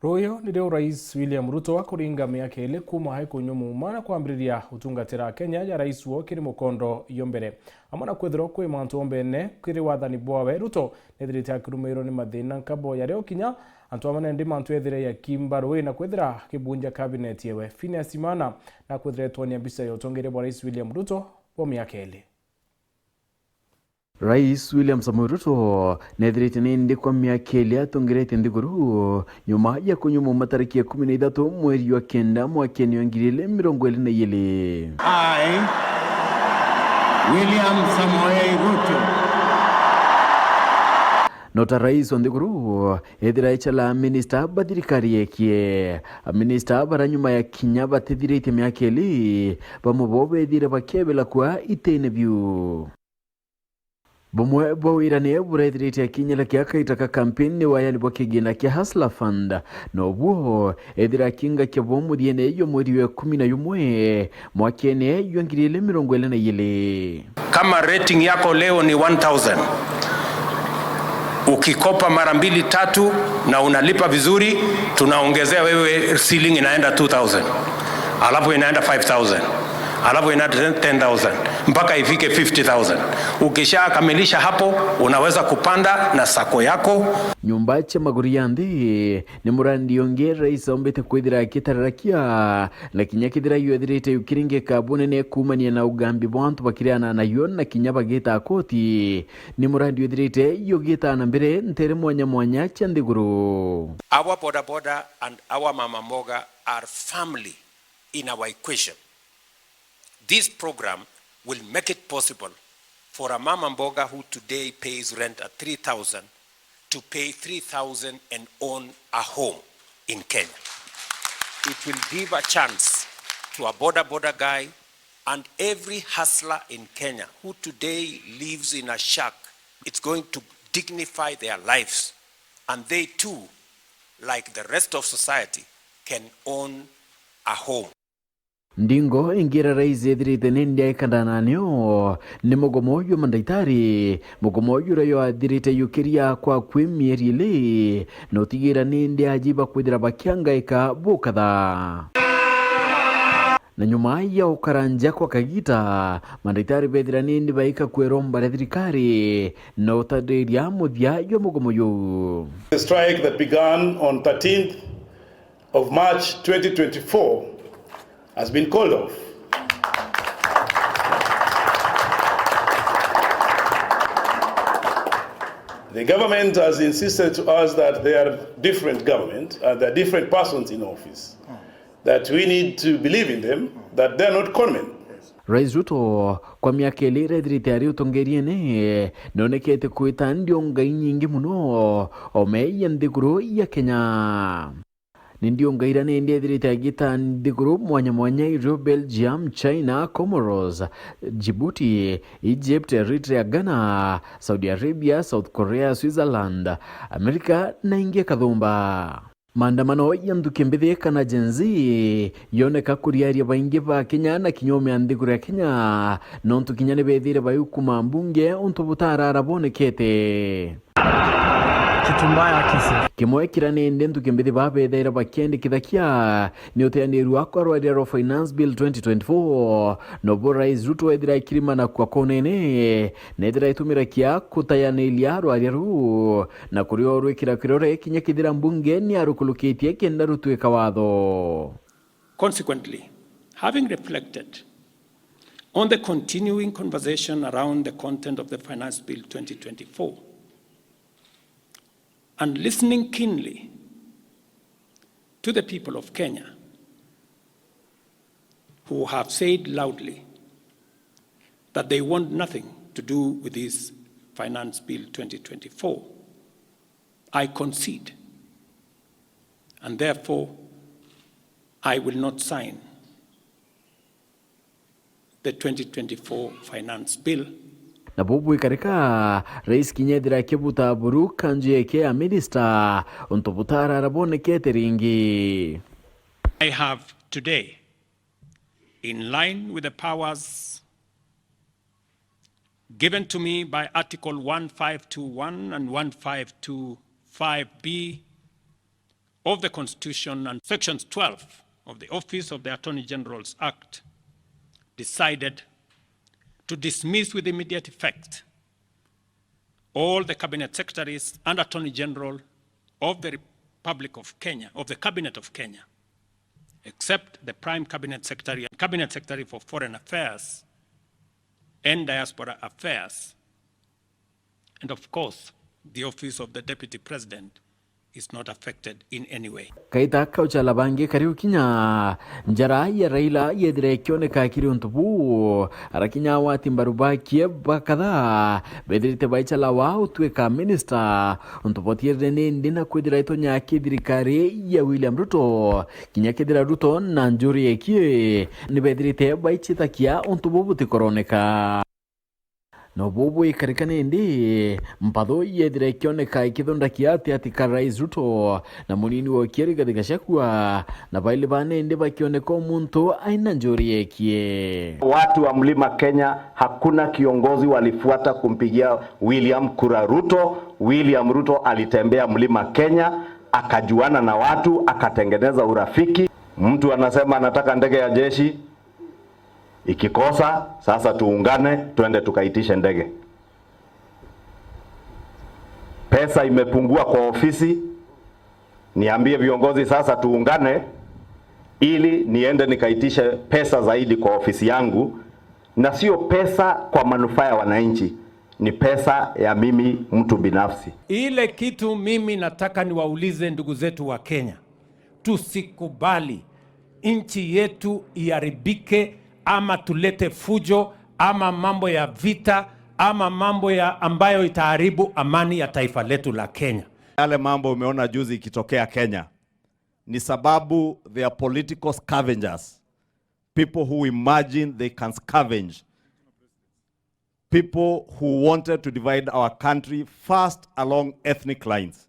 Royo ndio Rais William Ruto akuringa miaka ile kuma haikunywa mumana kwambiriria utungatira Kenya ya rais wo kiri mukondo yombere amana kwethiro kwi mantu ombene kiri wathani bwawe Ruto nethirite akirumiro ni mathina nkabo ya reo kinya antu amana ndi mantu ethire ya Kimbarwe na kwethira kibunja cabinet yewe Phineas Imana na kwethira tonia bisa yotongere bwa Rais William Ruto wa miaka ile. Rais William Samoei Ruto nethirite nindi kwa miaka ile atongerete ndiguru nyuma ya kunyuma matariki ya 13 mweri wa kenda mwakeni wa 2022. I William Samoei Ruto Nota rais wa ndiguru ethira ichala minister bathirikari yekie minister baranyuma ya kinya batithirite miaka ile bamubobe ethire bakebela kwa itene view. Bumwe bawirane burethirite kinyela kya kaitaka campaign wayali bokigina kya Hustler Fund no buho ethira kinga kya bomudiene yo mweri wa 11 mwakene yongirile 2022. Kama rating yako leo ni 1000, ukikopa mara 2-3 na unalipa vizuri, tunaongezea wewe ceiling inaenda 2000, alafu inaenda 5000, alafu inaenda 10000 mpaka ifike 50000. Ukishakamilisha hapo unaweza kupanda na sako yako. Nyumba cha maguri yandi ni murandi yongera isombete kwithira kitarakia lakinya kithira yuethirite yukiringe kabune ne kumania na ugambi bwantu bakiriana na yona kinya bagita koti ni murandi yuethirite yogita na mbere ntere mwanya cha ndiguru. Our boda and our mama mboga are family in our equation. This program will make it possible for a mama mboga who today pays rent at 3,000 to pay 3,000 and own a home in Kenya. It will give a chance to a boda guy and every hustler in Kenya who today lives in a shack. It's going to dignify their lives, and they too, like the rest of society, can own a home. Ndingo ingira rais ethirite nindi ikandananio ni mugomoyo mandaitari mugomoyo rayo athirite yukiria kwa kwi mieri ile no tigira nindi ajiba kwithira bakianga ika bukatha na nyuma ya ukaranja kwa kagita mandaitari bethira nindi baika kwiromba thirikari no tadiria muthia yo mugomoyo. The strike that began on 13th of March 2024 has been called off. The government has insisted to us that there are different government and there are different persons in office, that we need to believe in them, that they are not conmen. Rais Ruto kwa miaka ile rethirite ari utongeriene nonekete kwita ndio ngai nyingi muno omeya ndiguru ya Kenya. Nindio ngaira nende ethirite agita ndiguru mwanya iro Belgium, China, Comoros, Djibouti, Egypt, Eritrea, Ghana, Saudi Arabia, South Korea, Switzerland, Amerika na ingia kathumba. Maandamano yanduke mbithe kana jenzi yoneka kuriaria baingi ba Kenya na kinyome andiguru ya Kenya nontu kinyane bethire bayukuma mbunge untu butarara bonekete. Kitumbaya kisi Kimwe kiranende nduke mbithi babethaira bakende kithakia ni uteaniru wakwa rwa Finance Bill 2024 no Rais Ruto ethira ikirima na kwa konene nethira itumira kia kutayanilia rwaru na kurio rwikira kirore kinya kithira mbunge ni arukulukitie kenda rutwika watho. Consequently, having reflected on the continuing conversation around the content of the Finance Bill 2024 and listening keenly to the people of Kenya who have said loudly that they want nothing to do with this Finance Bill 2024, I concede, and therefore I will not sign the 2024 Finance Bill. Na bubu ikarika rais kinyedira kibuta buru kanju yake ya minister untobutara rabone cateringi. I have today, in line with the powers given to me by Article 1521 and 1525B of the Constitution and Sections 12 of the Office of the Attorney General's Act, decided to dismiss with immediate effect all the Cabinet Secretaries and Attorney General of the Republic of Kenya, of the Cabinet of Kenya, except the Prime Cabinet Secretary and Cabinet Secretary for Foreign Affairs and Diaspora Affairs. And of course, the Office of the Deputy President is not affected in any way. Kaita kauchala bangi kariu kinya njara ya Raila yedire kione ka kiri untubu arakinya wati mbaruba kieba kada bedirite baichala wao tueka minister untupotie rene ndina kwedira ito nya kedirikare ya William Ruto kinya kedira Ruto na njuri ekie ni bedirite baichita kia untubu butikoroneka no bobo ikarikane ndi mpado yedire kione kai kidonda kiati atika Rais Ruto na munini wa kieri katika shakwa na baile bane ndi bakione ko muntu aina njori ekie. Watu wa Mlima Kenya hakuna kiongozi walifuata kumpigia William kura Ruto. William Ruto alitembea Mlima Kenya, akajuana na watu, akatengeneza urafiki. Mtu anasema anataka ndege ya jeshi, ikikosa sasa tuungane twende tukaitishe ndege. Pesa imepungua kwa ofisi, niambie viongozi sasa tuungane ili niende nikaitishe pesa zaidi kwa ofisi yangu, na sio pesa kwa manufaa ya wananchi, ni pesa ya mimi mtu binafsi. Ile kitu mimi nataka niwaulize ndugu zetu wa Kenya, tusikubali nchi yetu iharibike ama tulete fujo ama mambo ya vita ama mambo ya ambayo itaharibu amani ya taifa letu la Kenya. Yale mambo umeona juzi ikitokea Kenya ni sababu they are political scavengers. People who imagine they can scavenge. People who wanted to divide our country first along ethnic lines.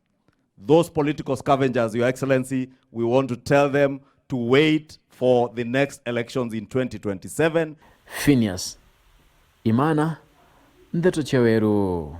Those political scavengers, Your Excellency, we want to tell them to wait for the next elections in 2027. Phineas Imana Ndeto Cheweru.